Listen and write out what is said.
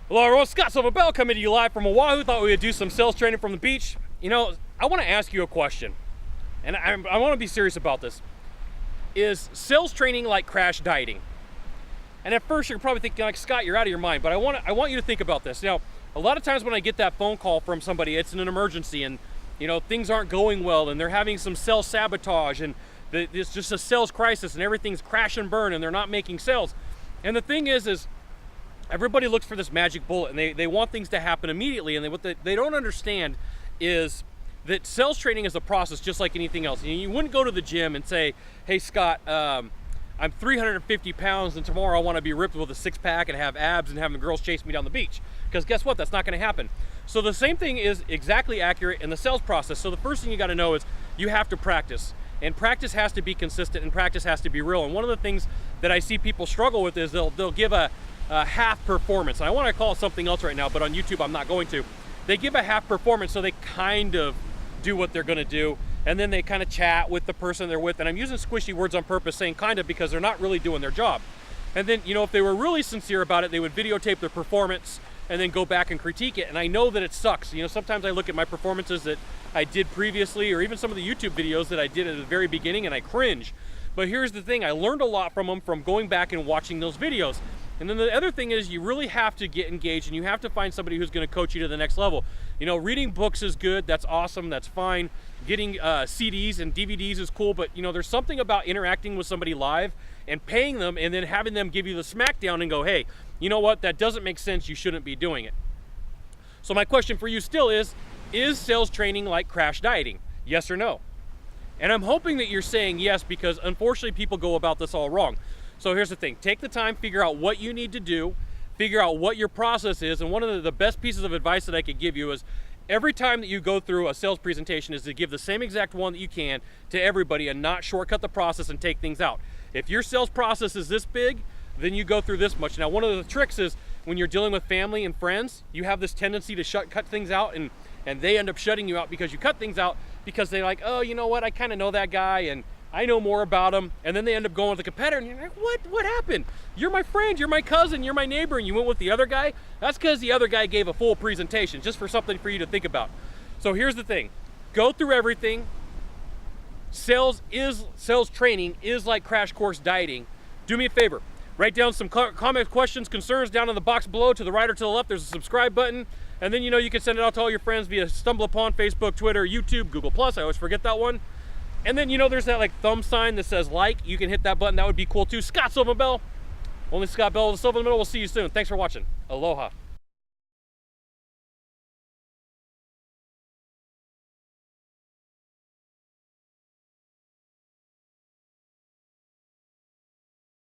Hello everyone, Sylvan Bell coming to you live from Oahu. Thought we would do some sales training from the beach. You know, I want to ask you a question, and I want to be serious about this. Is sales training like crash dieting? And at first you're probably thinking like, Scott, you're out of your mind, but I want you to think about this. Now, a lot of times when I get that phone call from somebody, it's an emergency and you know, things aren't going well and they're having some sales sabotage and it's just a sales crisis and everything's crash and burn and they're not making sales. And the thing is everybody looks for this magic bullet and they want things to happen immediately, and what they don't understand is that sales training is a process just like anything else. You wouldn't go to the gym and say, hey Scott, I'm 350 pounds and tomorrow I want to be ripped with a six-pack and have abs and having girls chase me down the beach. Because guess what? That's not going to happen. So the same thing is exactly accurate in the sales process. So the first thing you got to know is you have to practice. And practice has to be consistent and practice has to be real. And one of the things that I see people struggle with is they'll give a half performance. And I want to call it something else right now, but on YouTube I'm not going to. They give a half performance, so they kind of do what they're going to do, and then they kind of chat with the person they're with. And I'm using squishy words on purpose, saying kind of, because they're not really doing their job. And then, you know, if they were really sincere about it, they would videotape their performance and then go back and critique it. And I know that it sucks. You know, sometimes I look at my performances that I did previously, or even some of the YouTube videos that I did at the very beginning, and I cringe. But here's the thing, I learned a lot from them from going back and watching those videos. And then the other thing is you really have to get engaged and you have to find somebody who's going to coach you to the next level. You know, reading books is good, that's awesome, that's fine. Getting CDs and DVDs is cool, but you know, there's something about interacting with somebody live and paying them and then having them give you the smackdown and go, hey, you know what, that doesn't make sense, you shouldn't be doing it. So my question for you still is sales training like crash dieting? Yes or no? And I'm hoping that you're saying yes, because unfortunately people go about this all wrong. So here's the thing, take the time, figure out what you need to do, figure out what your process is. And one of the best pieces of advice that I could give you is every time that you go through a sales presentation is to give the same exact one that you can to everybody and not shortcut the process and take things out. If your sales process is this big, then you go through this much. Now, one of the tricks is when you're dealing with family and friends, you have this tendency to cut things out, and they end up shutting you out because you cut things out because they're like, oh, you know what, I kind of know that guy and I know more about him. And then they end up going with the competitor and you're like, what happened? You're my friend, you're my cousin, you're my neighbor, and you went with the other guy? That's because the other guy gave a full presentation, just for something for you to think about. So here's the thing, go through everything. Sales training is like crash course dieting. Do me a favor, write down some comments, questions, concerns down in the box below. To the right or to the left, there's a subscribe button. And then, you know, you can send it out to all your friends via StumbleUpon, Facebook, Twitter, YouTube, Google+. I always forget that one. And then, you know, there's that like thumb sign that says like. You can hit that button. That would be cool too. Scott Sylvan Bell. Only Scott Bell with the Sylvan in the middle. We'll see you soon. Thanks for watching. Aloha.